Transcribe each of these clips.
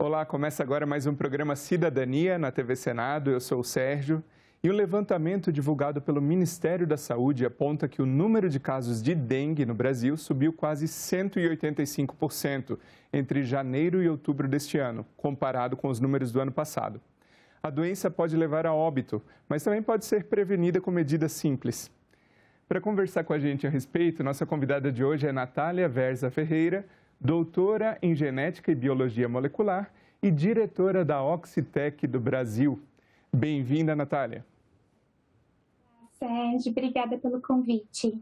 Olá, começa agora mais um programa Cidadania na TV Senado. Eu sou o Sérgio. E um levantamento divulgado pelo Ministério da Saúde aponta que o número de casos de dengue no Brasil subiu quase 185% entre janeiro e outubro deste ano, comparado com os números do ano passado. A doença pode levar a óbito, mas também pode ser prevenida com medidas simples. Para conversar com a gente a respeito, nossa convidada de hoje é Natália Verza Ferreira, doutora em Genética e Biologia Molecular e diretora da Oxitec do Brasil. Bem-vinda, Natália. Sérgio, obrigada pelo convite.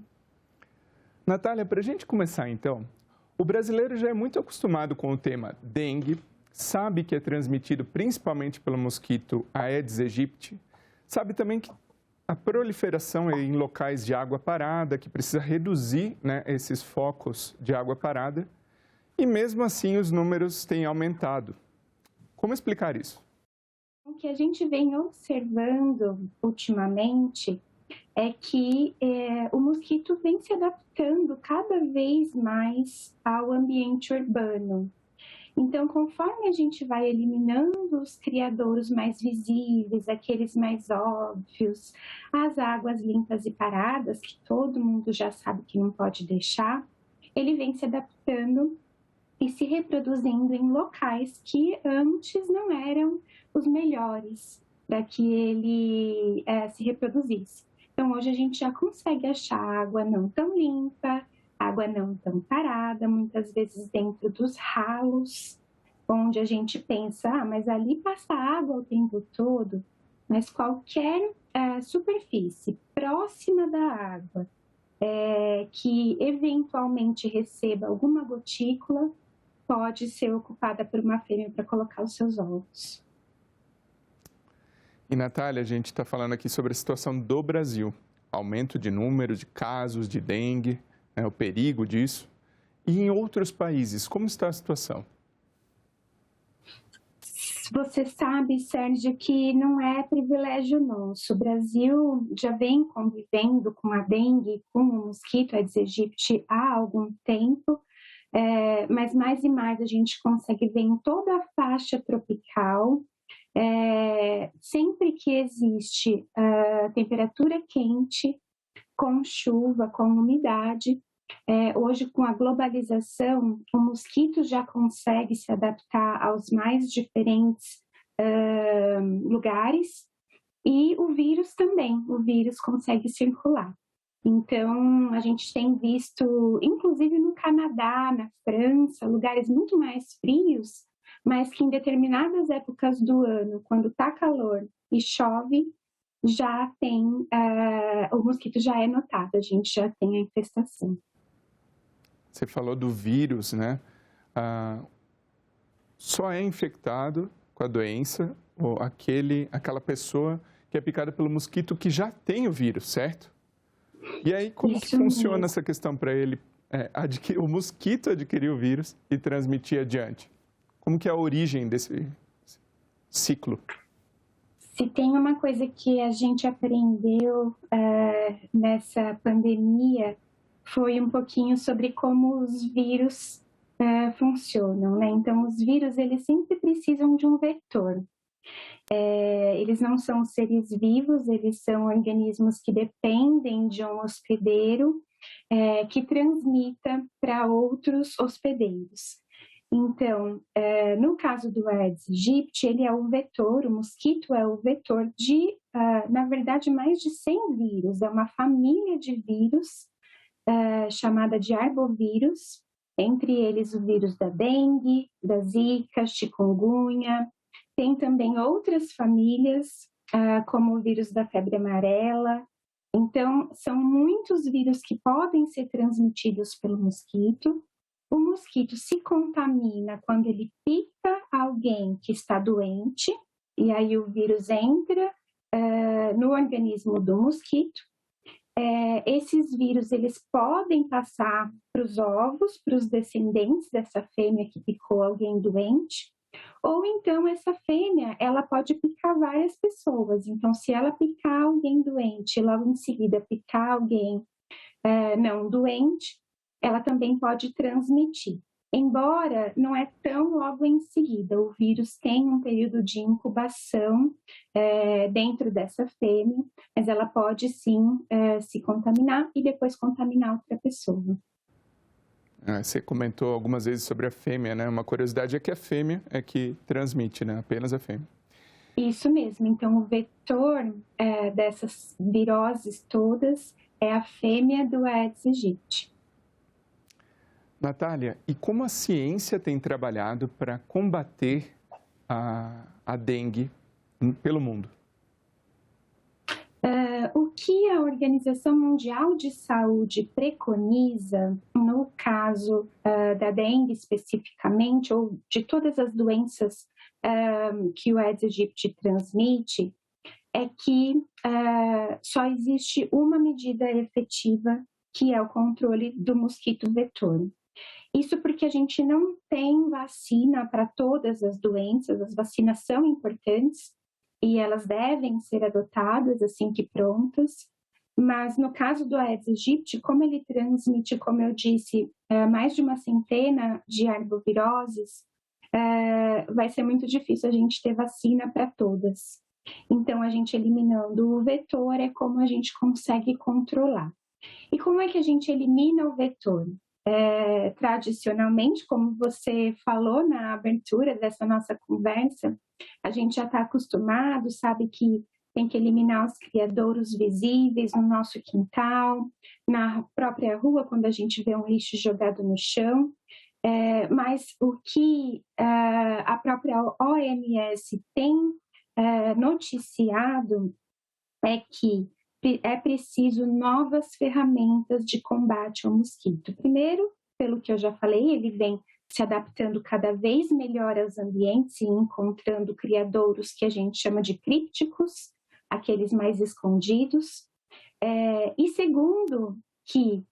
Natália, para a gente começar então, o brasileiro já é muito acostumado com o tema dengue, sabe que é transmitido principalmente pelo mosquito Aedes aegypti, sabe também que a proliferação é em locais de água parada, que precisa reduzir, esses focos de água parada, e mesmo assim os números têm aumentado. Como explicar isso? O que a gente vem observando ultimamente é que o mosquito vem se adaptando cada vez mais ao ambiente urbano. Então, conforme a gente vai eliminando os criadouros mais visíveis, aqueles mais óbvios, as águas limpas e paradas, que todo mundo já sabe que não pode deixar, ele vem se adaptando e se reproduzindo em locais que antes não eram os melhores para que ele se reproduzisse. Então, hoje a gente já consegue achar água não tão limpa, água não tão parada, muitas vezes dentro dos ralos, onde a gente pensa, mas ali passa água o tempo todo, mas qualquer superfície próxima da água que eventualmente receba alguma gotícula, pode ser ocupada por uma fêmea para colocar os seus ovos. E, Natália, a gente está falando aqui sobre a situação do Brasil. Aumento de número de casos de dengue, o perigo disso. E em outros países, como está a situação? Você sabe, Sérgio, que não é privilégio nosso. O Brasil já vem convivendo com a dengue, com o mosquito Aedes aegypti há algum tempo. Mas mais e mais a gente consegue ver em toda a faixa tropical, sempre que existe temperatura quente, com chuva, com umidade, hoje com a globalização, o mosquito já consegue se adaptar aos mais diferentes lugares e o vírus também, o vírus consegue circular. Então, a gente tem visto, inclusive no Canadá, na França, lugares muito mais frios, mas que em determinadas épocas do ano, quando está calor e chove, já tem, o mosquito já é notado, a gente já tem a infestação. Você falou do vírus, né? Só é infectado com a doença ou aquela pessoa que é picada pelo mosquito que já tem o vírus, certo? E aí, como que funciona essa questão para ele, o mosquito adquirir o vírus e transmitir adiante? Como que é a origem desse ciclo? Se tem uma coisa que a gente aprendeu nessa pandemia, foi um pouquinho sobre como os vírus funcionam, né? Então, os vírus, eles sempre precisam de um vetor. Eles não são seres vivos, eles são organismos que dependem de um hospedeiro que transmita para outros hospedeiros. Então, no caso do Aedes aegypti, ele é o vetor, o mosquito é o vetor de, na verdade, mais de 100 vírus. É uma família de vírus chamada de arbovírus, entre eles o vírus da dengue, da zika, chikungunya. Tem também outras famílias, como o vírus da febre amarela. Então, são muitos vírus que podem ser transmitidos pelo mosquito. O mosquito se contamina quando ele pica alguém que está doente, e aí o vírus entra no organismo do mosquito. Esses vírus, eles podem passar para os ovos, para os descendentes dessa fêmea que picou alguém doente, ou então essa fêmea, ela pode picar várias pessoas. Então, se ela picar alguém doente e logo em seguida picar alguém não doente, ela também pode transmitir. embora não é tão logo em seguida. O vírus tem um período de incubação dentro dessa fêmea, mas ela pode sim se contaminar e depois contaminar outra pessoa. Você comentou algumas vezes sobre a fêmea, né? Uma curiosidade é que a fêmea é que transmite, né? Apenas a fêmea. Isso mesmo. Então, o vetor dessas viroses todas é a fêmea do Aedes aegypti. Natália, e como a ciência tem trabalhado para combater a dengue pelo mundo? O que a Organização Mundial de Saúde preconiza, no caso da dengue especificamente, ou de todas as doenças que o Aedes aegypti transmite, é que só existe uma medida efetiva, que é o controle do mosquito vetor. Isso porque a gente não tem vacina para todas as doenças, as vacinas são importantes e elas devem ser adotadas assim que prontas, mas no caso do Aedes aegypti, como ele transmite, como eu disse, mais de uma centena de arboviroses, vai ser muito difícil a gente ter vacina para todas. Então, a gente eliminando o vetor é como a gente consegue controlar. E como é que a gente elimina o vetor? Tradicionalmente, como você falou na abertura dessa nossa conversa, a gente já está acostumado, sabe que tem que eliminar os criadouros visíveis no nosso quintal, na própria rua, quando a gente vê um lixo jogado no chão. Mas o que a própria OMS tem noticiado é que é preciso novas ferramentas de combate ao mosquito. Primeiro, pelo que eu já falei, ele vem se adaptando cada vez melhor aos ambientes e encontrando criadouros que a gente chama de crípticos, aqueles mais escondidos. E segundo, que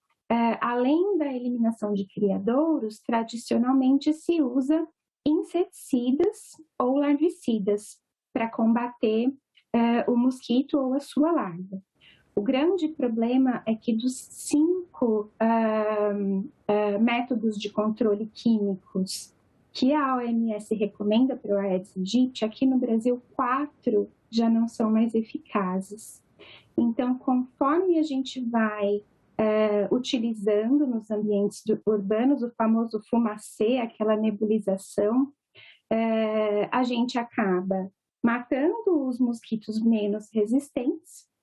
além da eliminação de criadouros, tradicionalmente se usa inseticidas ou larvicidas para combater o mosquito ou a sua larva. O grande problema é que dos 5 métodos de controle químicos que a OMS recomenda para o Aedes aegypti, aqui no Brasil 4 já não são mais eficazes. Então, conforme a gente vai utilizando nos ambientes urbanos o famoso fumacê, aquela nebulização, a gente acaba matando os mosquitos menos resistentes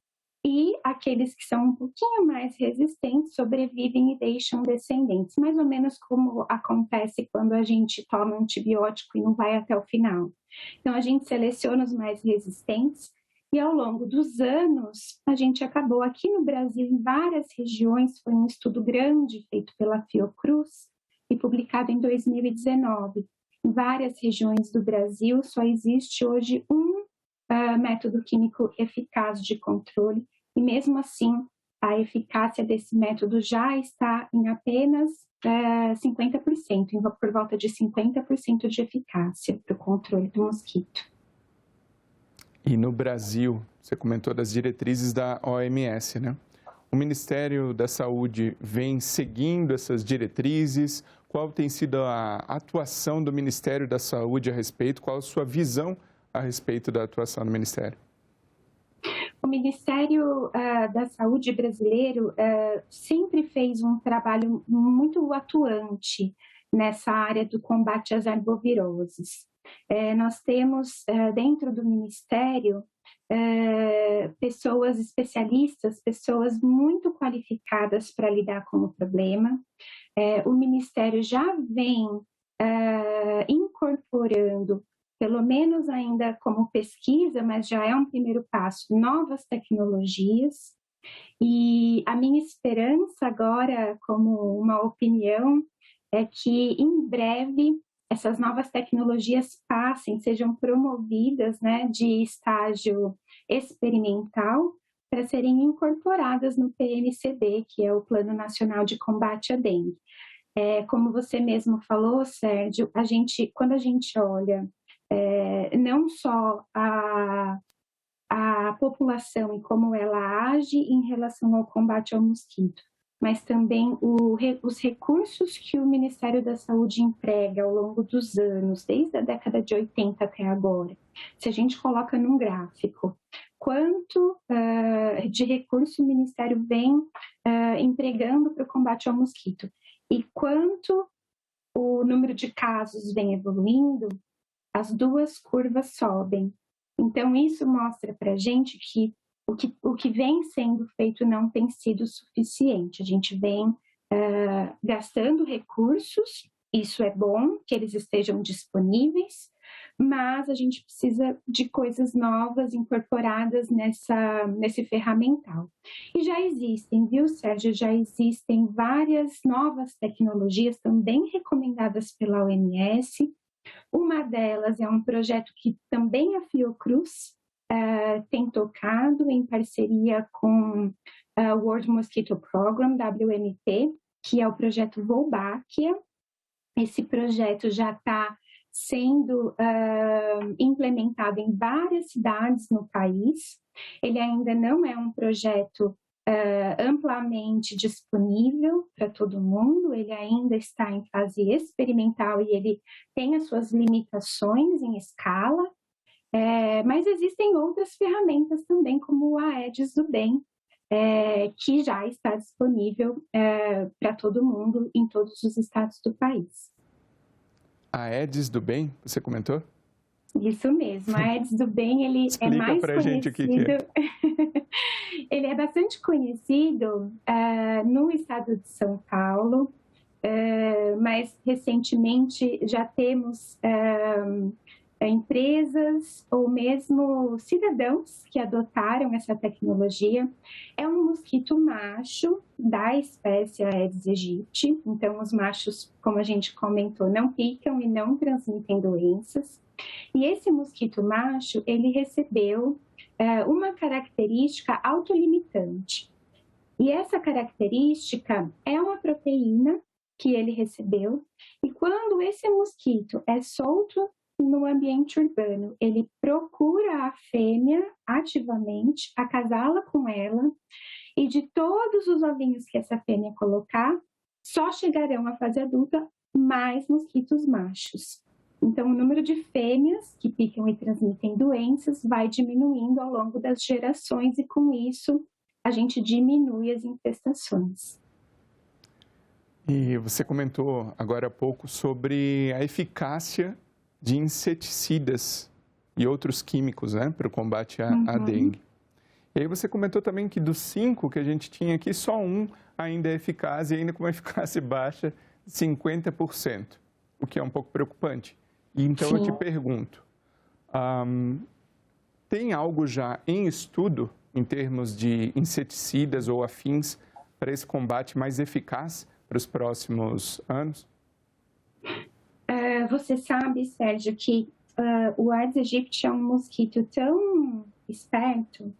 e aqueles que são um pouquinho mais resistentes sobrevivem e deixam descendentes, mais ou menos como acontece quando a gente toma um antibiótico e não vai até o final. Então, a gente seleciona os mais resistentes e ao longo dos anos, a gente acabou aqui no Brasil, em várias regiões, foi um estudo grande feito pela Fiocruz e publicado em 2019. Em várias regiões do Brasil, só existe hoje um método químico eficaz de controle, e mesmo assim, a eficácia desse método já está em apenas 50%, por volta de 50% de eficácia para o controle do mosquito. E no Brasil, você comentou das diretrizes da OMS, né? O Ministério da Saúde vem seguindo essas diretrizes? Qual tem sido a atuação do Ministério da Saúde a respeito? Qual a sua visão a respeito da atuação do Ministério? O Ministério da Saúde brasileiro sempre fez um trabalho muito atuante nessa área do combate às arboviroses. Nós temos dentro do Ministério pessoas especialistas, pessoas muito qualificadas para lidar com o problema. O Ministério já vem incorporando, pelo menos ainda como pesquisa, mas já é um primeiro passo, novas tecnologias. E a minha esperança agora, como uma opinião, é que em breve essas novas tecnologias passem, sejam promovidas, né, de estágio experimental para serem incorporadas no PNCD, que é o Plano Nacional de Combate à Dengue. Como você mesmo falou, Sérgio, quando a gente olha não só a população e como ela age em relação ao combate ao mosquito, mas também os recursos que o Ministério da Saúde emprega ao longo dos anos, desde a década de 80 até agora. Se a gente coloca num gráfico quanto de recurso o Ministério vem empregando para o combate ao mosquito e quanto o número de casos vem evoluindo, as duas curvas sobem. Então, isso mostra para a gente que o que vem sendo feito não tem sido suficiente. A gente vem gastando recursos, isso é bom, que eles estejam disponíveis, mas a gente precisa de coisas novas incorporadas nesse ferramental. E já existem, viu, Sérgio? Já existem várias novas tecnologias também recomendadas pela OMS. Uma delas é um projeto que também a Fiocruz tem tocado em parceria com o World Mosquito Program, WMP, que é o projeto Wolbachia. Esse projeto já está sendo implementado em várias cidades no país. Ele ainda não é um projeto amplamente disponível para todo mundo, ele ainda está em fase experimental e ele tem as suas limitações em escala, mas existem outras ferramentas também, como o Aedes do Bem, que já está disponível para todo mundo em todos os estados do país. A Aedes do Bem, você comentou? Isso mesmo, a Aedes do Bem, ele é mais pra conhecido... gente o que é. Ele é bastante conhecido no estado de São Paulo, mas recentemente já temos empresas ou mesmo cidadãos que adotaram essa tecnologia. É um mosquito macho da espécie Aedes aegypti, então os machos, como a gente comentou, não picam e não transmitem doenças. E esse mosquito macho, ele recebeu uma característica autolimitante. E essa característica é uma proteína que ele recebeu, e quando esse mosquito é solto no ambiente urbano, ele procura a fêmea ativamente, acasala com ela, e de todos os ovinhos que essa fêmea colocar, só chegarão à fase adulta mais mosquitos machos. Então, o número de fêmeas que picam e transmitem doenças vai diminuindo ao longo das gerações e, com isso, a gente diminui as infestações. E você comentou agora há pouco sobre a eficácia de inseticidas e outros químicos, né, para o combate à dengue. E aí você comentou também que dos 5 que a gente tinha aqui, só um ainda é eficaz e ainda com uma eficácia baixa de 50%, o que é um pouco preocupante. E então Sim. Eu te pergunto, tem algo já em estudo em termos de inseticidas ou afins para esse combate mais eficaz para os próximos anos? Você sabe, Sérgio, que o Aedes aegypti é um mosquito tão esperto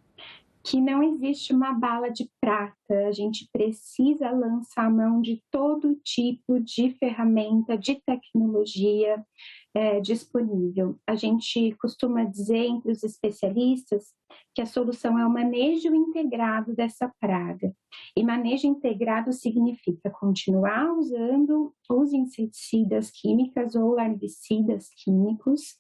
que não existe uma bala de prata. A gente precisa lançar a mão de todo tipo de ferramenta, de tecnologia disponível. A gente costuma dizer entre os especialistas que a solução é o manejo integrado dessa praga. E manejo integrado significa continuar usando os inseticidas químicos ou herbicidas químicos,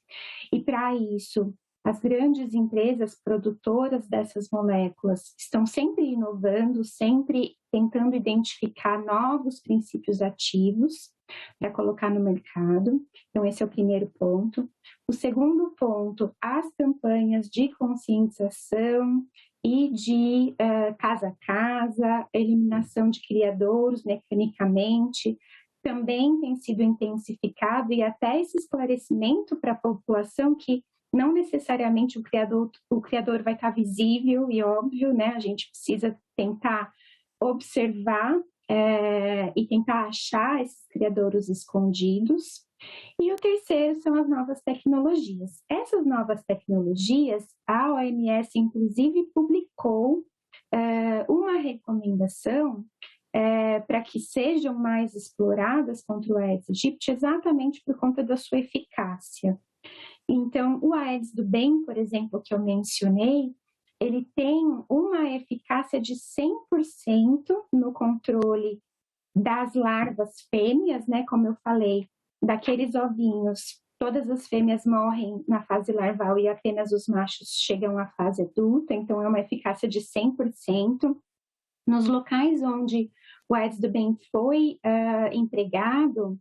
e para isso as grandes empresas produtoras dessas moléculas estão sempre inovando, sempre tentando identificar novos princípios ativos para colocar no mercado. Então, esse é o primeiro ponto. O segundo ponto, as campanhas de conscientização e de casa a casa, eliminação de criadouros mecanicamente, também tem sido intensificado, e até esse esclarecimento para a população que não necessariamente o criador vai estar visível e óbvio, né? A gente precisa tentar observar e tentar achar esses criadouros escondidos. E o terceiro são as novas tecnologias. Essas novas tecnologias, a OMS inclusive publicou uma recomendação para que sejam mais exploradas contra o Aedes aegypti, exatamente por conta da sua eficácia. Então, o Aedes do Bem, por exemplo, que eu mencionei, ele tem uma eficácia de 100% no controle das larvas fêmeas, né, como eu falei, daqueles ovinhos. Todas as fêmeas morrem na fase larval e apenas os machos chegam à fase adulta, então é uma eficácia de 100%. Nos locais onde o Aedes do bem foi empregado,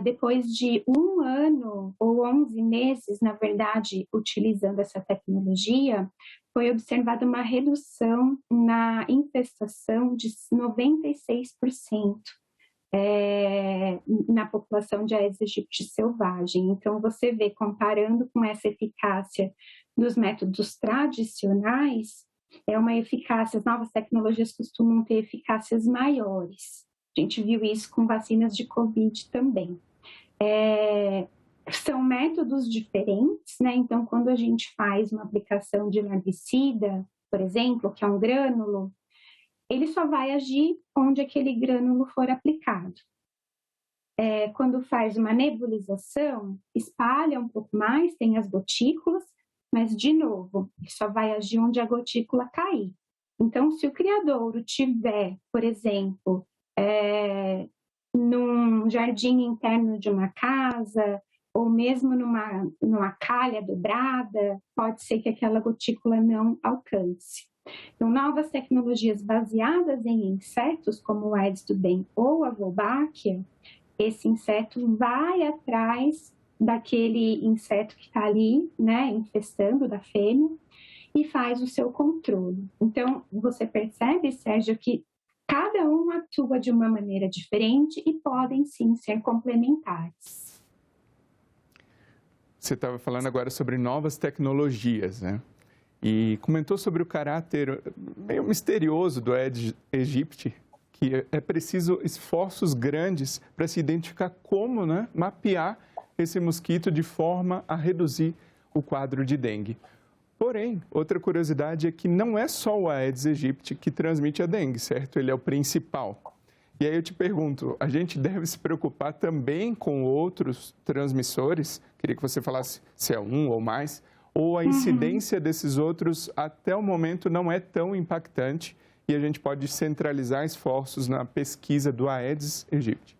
depois de 1 ano ou 11 meses, na verdade, utilizando essa tecnologia, foi observada uma redução na infestação de 96%. Na população de Aedes aegypti selvagem. Então, você vê, comparando com essa eficácia dos métodos tradicionais, é uma eficácia, as novas tecnologias costumam ter eficácias maiores. A gente viu isso com vacinas de Covid também. São métodos diferentes, né? Então, quando a gente faz uma aplicação de larvicida, por exemplo, que é um grânulo, ele só vai agir onde aquele grânulo for aplicado. Quando faz uma nebulização, espalha um pouco mais, tem as gotículas, mas, de novo, ele só vai agir onde a gotícula cair. Então, se o criadouro tiver, por exemplo, num jardim interno de uma casa, ou mesmo numa calha dobrada, pode ser que aquela gotícula não alcance. Então, novas tecnologias baseadas em insetos, como o Aedes do bem ou a Wolbachia, esse inseto vai atrás daquele inseto que está ali, né, infestando da fêmea, e faz o seu controle. Então, você percebe, Sérgio, que cada um atua de uma maneira diferente e podem, sim, ser complementares. Você estava falando agora sobre novas tecnologias, né? E comentou sobre o caráter meio misterioso do Aedes aegypti, que é preciso esforços grandes para se identificar como, né, mapear esse mosquito de forma a reduzir o quadro de dengue. Porém, outra curiosidade é que não é só o Aedes aegypti que transmite a dengue, certo? Ele é o principal. E aí eu te pergunto, a gente deve se preocupar também com outros transmissores? Queria que você falasse se é um ou mais, ou a incidência desses outros até o momento não é tão impactante e a gente pode centralizar esforços na pesquisa do Aedes aegypti.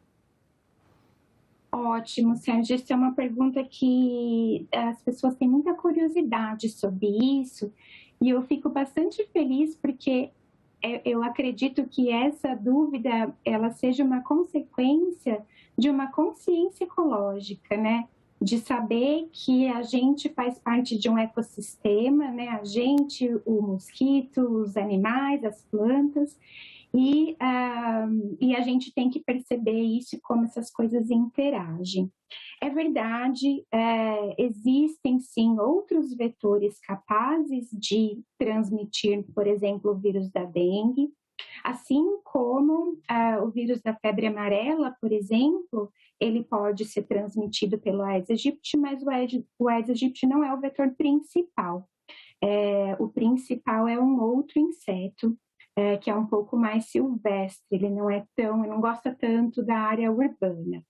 Ótimo, Sérgio. Essa é uma pergunta que as pessoas têm muita curiosidade sobre isso e eu fico bastante feliz porque eu acredito que essa dúvida ela seja uma consequência de uma consciência ecológica, né? De saber que a gente faz parte de um ecossistema, né? A gente, o mosquito, os animais, as plantas, e a gente tem que perceber isso e como essas coisas interagem. É verdade, existem sim outros vetores capazes de transmitir, por exemplo, o vírus da dengue, assim como o vírus da febre amarela, por exemplo, ele pode ser transmitido pelo Aedes aegypti, mas o Aedes aegypti não é o vetor principal. O principal é um outro inseto, que é um pouco mais silvestre, ele não gosta tanto da área urbana.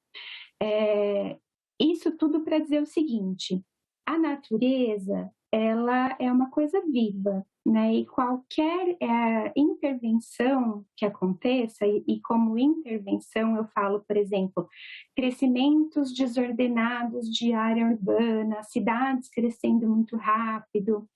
Isso tudo para dizer o seguinte: a natureza ela é uma coisa viva, né? E qualquer intervenção que aconteça, e como intervenção eu falo, por exemplo, crescimentos desordenados de área urbana, cidades crescendo muito rápido,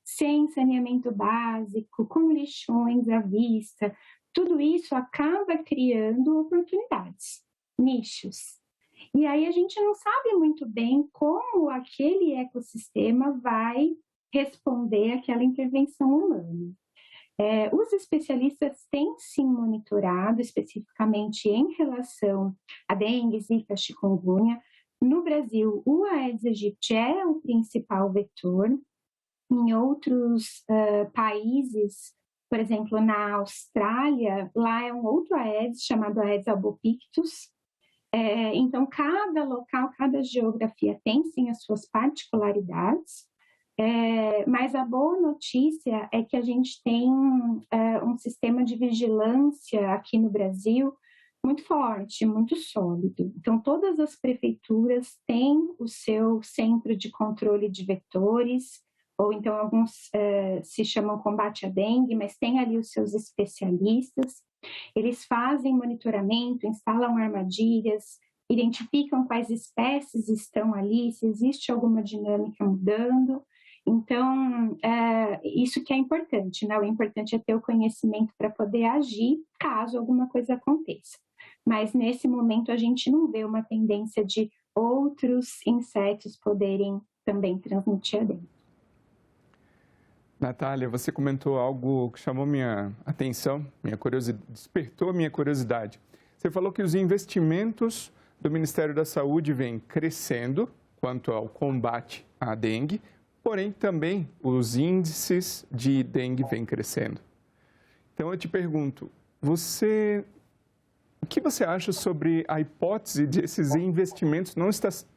sem saneamento básico, com lixões à vista, tudo isso acaba criando oportunidades, nichos. E aí a gente não sabe muito bem como aquele ecossistema vai responder àquela intervenção humana. Os especialistas têm sim monitorado especificamente em relação a dengue, zika, chikungunya. No Brasil, o Aedes aegypti é o principal vetor. Em outros países, por exemplo, na Austrália, lá é um outro Aedes chamado Aedes albopictus. Então, cada local, cada geografia tem sim as suas particularidades, mas a boa notícia é que a gente tem um sistema de vigilância aqui no Brasil muito forte, muito sólido. Então, todas as prefeituras têm o seu centro de controle de vetores, ou então alguns se chamam combate à dengue, mas tem ali os seus especialistas. Eles fazem monitoramento, instalam armadilhas, identificam quais espécies estão ali, se existe alguma dinâmica mudando. Então, isso que é importante, né? O importante é ter o conhecimento para poder agir caso alguma coisa aconteça. Mas, nesse momento, a gente não vê uma tendência de outros insetos poderem também transmitir a dengue. Natália, você comentou algo que chamou minha atenção, despertou minha curiosidade. Você falou que os investimentos do Ministério da Saúde vêm crescendo quanto ao combate à dengue, porém também os índices de dengue vêm crescendo. Então eu te pergunto, o que você acha sobre a hipótese de esses investimentos não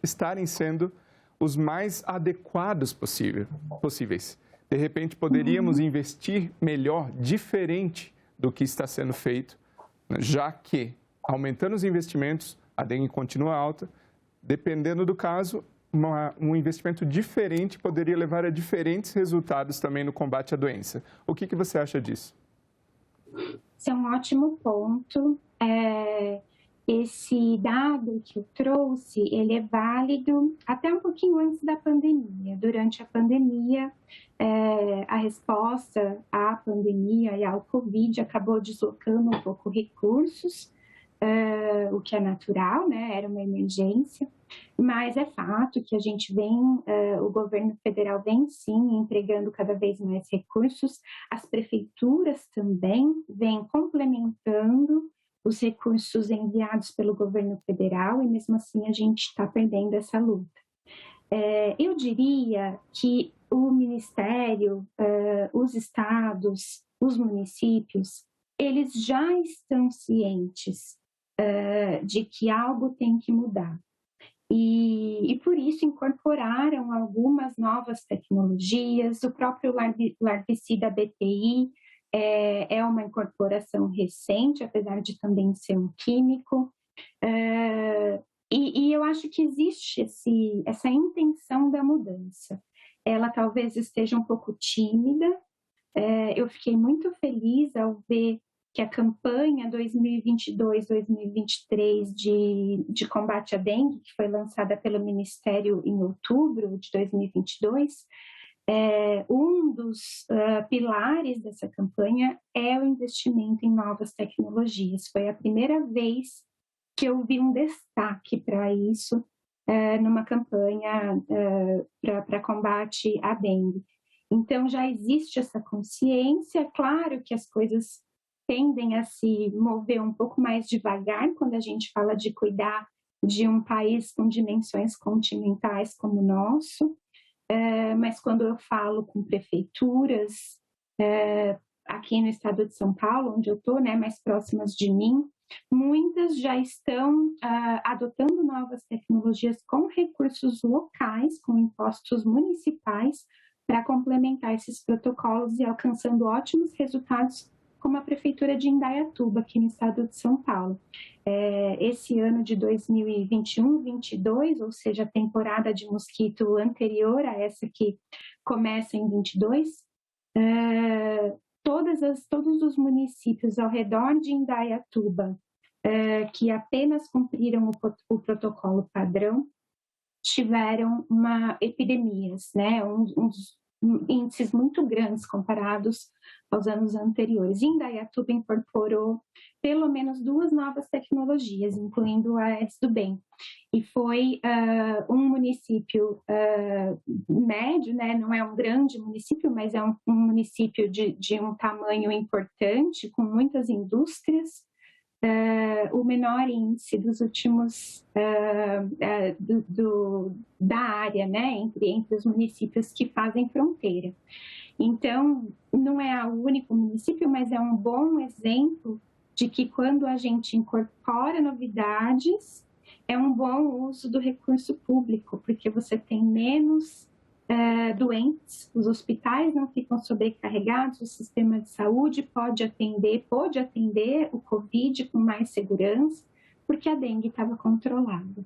estarem sendo os mais adequados possíveis? De repente, poderíamos investir melhor, diferente do que está sendo feito, já que, aumentando os investimentos, a dengue continua alta. Dependendo do caso, um investimento diferente poderia levar a diferentes resultados também no combate à doença. O que você acha disso? Esse é um ótimo ponto. Esse dado que eu trouxe, ele é válido até um pouquinho antes da pandemia. Durante a pandemia, a resposta à pandemia e ao Covid acabou deslocando um pouco recursos, o que é natural, né? Era uma emergência, mas é fato que a gente o governo federal vem sim entregando cada vez mais recursos, as prefeituras também vêm complementando os recursos enviados pelo governo federal e mesmo assim a gente está perdendo essa luta. Eu diria que o Ministério, os estados, os municípios, eles já estão cientes de que algo tem que mudar. E por isso incorporaram algumas novas tecnologias, o próprio larvicida BTI é uma incorporação recente, apesar de também ser um químico, e eu acho que existe essa intenção da mudança. Ela talvez esteja um pouco tímida. Eu fiquei muito feliz ao ver que a campanha 2022-2023 de combate à dengue, que foi lançada pelo Ministério em outubro de 2022, um dos pilares dessa campanha é o investimento em novas tecnologias. Foi a primeira vez que eu vi um destaque para isso numa campanha para combate à dengue. Então, já existe essa consciência. Claro que as coisas tendem a se mover um pouco mais devagar quando a gente fala de cuidar de um país com dimensões continentais como o nosso, mas quando eu falo com prefeituras, aqui no estado de São Paulo, onde eu estou, né, mais próximas de mim, muitas já estão adotando novas tecnologias com recursos locais, com impostos municipais, para complementar esses protocolos e alcançando ótimos resultados, como a Prefeitura de Indaiatuba, aqui no estado de São Paulo. Esse ano de 2021-22, ou seja, a temporada de mosquito anterior a essa que começa em 22, todos os municípios ao redor de Indaiatuba que apenas cumpriram o protocolo padrão tiveram epidemias, né? uns índices muito grandes comparados aos anos anteriores. Indaiatuba incorporou pelo menos 2 novas tecnologias, incluindo a S do Bem. E foi um município médio, né? Não é um grande município, mas é um município de um tamanho importante, com muitas indústrias, o menor índice dos últimos da área, né, entre os municípios que fazem fronteira. Então, não é o único município, mas é um bom exemplo de que quando a gente incorpora novidades, é um bom uso do recurso público, porque você tem menos doentes, os hospitais não ficam sobrecarregados, o sistema de saúde pôde atender o Covid com mais segurança, porque a dengue estava controlada.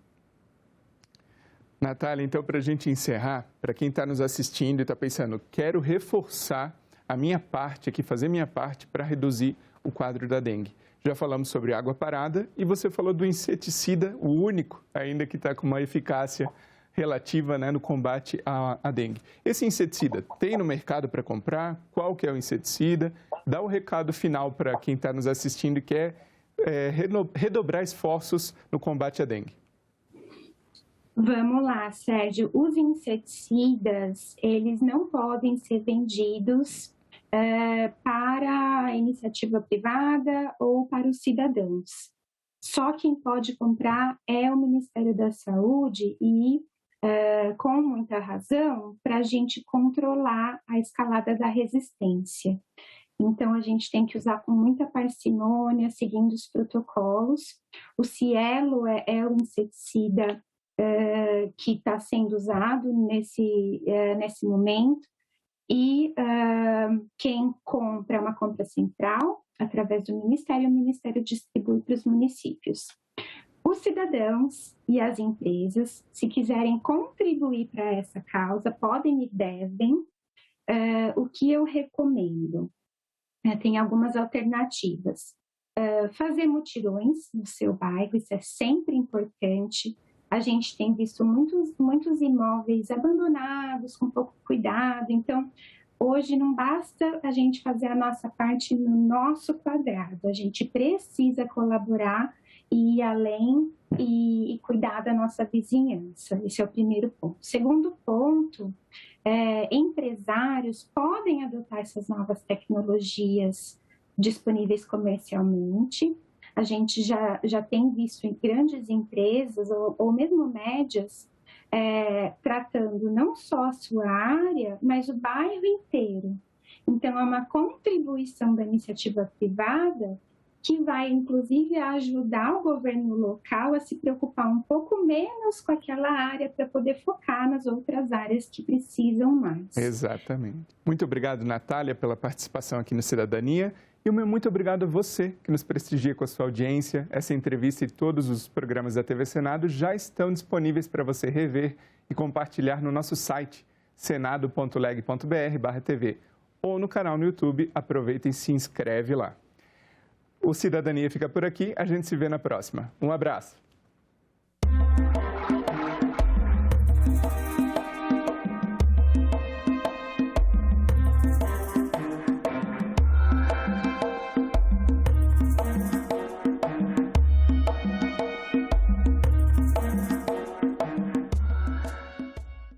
Natália, então, para a gente encerrar, para quem está nos assistindo e está pensando, quero reforçar a minha parte aqui, fazer minha parte para reduzir o quadro da dengue. Já falamos sobre água parada e você falou do inseticida, o único ainda que está com uma eficácia relativa, né, no combate à dengue. Esse inseticida tem no mercado para comprar? Qual que é o inseticida? Dá o recado final para quem está nos assistindo e quer redobrar esforços no combate à dengue. Vamos lá, Sérgio. Os inseticidas, eles não podem ser vendidos para a iniciativa privada ou para os cidadãos. Só quem pode comprar é o Ministério da Saúde e, com muita razão, para a gente controlar a escalada da resistência. Então, a gente tem que usar com muita parcimônia, seguindo os protocolos. O Cielo é o inseticida que está sendo usado nesse momento, e quem compra é uma compra central, através do Ministério, o Ministério distribui para os municípios. Os cidadãos e as empresas, se quiserem contribuir para essa causa, podem e devem. O que eu recomendo? Tem algumas alternativas. Fazer mutirões no seu bairro, isso é sempre importante. A gente tem visto muitos imóveis abandonados, com pouco cuidado. Então, hoje não basta a gente fazer a nossa parte no nosso quadrado. A gente precisa colaborar e ir além e cuidar da nossa vizinhança. Esse é o primeiro ponto. Segundo ponto, empresários podem adotar essas novas tecnologias disponíveis comercialmente. A gente já tem visto em grandes empresas ou mesmo médias tratando não só a sua área, mas o bairro inteiro. Então, é uma contribuição da iniciativa privada que vai, inclusive, ajudar o governo local a se preocupar um pouco menos com aquela área para poder focar nas outras áreas que precisam mais. Exatamente. Muito obrigado, Natália, pela participação aqui no Cidadania. E o meu muito obrigado a você que nos prestigia com a sua audiência. Essa entrevista e todos os programas da TV Senado já estão disponíveis para você rever e compartilhar no nosso site senado.leg.br/tv ou no canal no YouTube. Aproveita e se inscreve lá. O Cidadania fica por aqui. A gente se vê na próxima. Um abraço.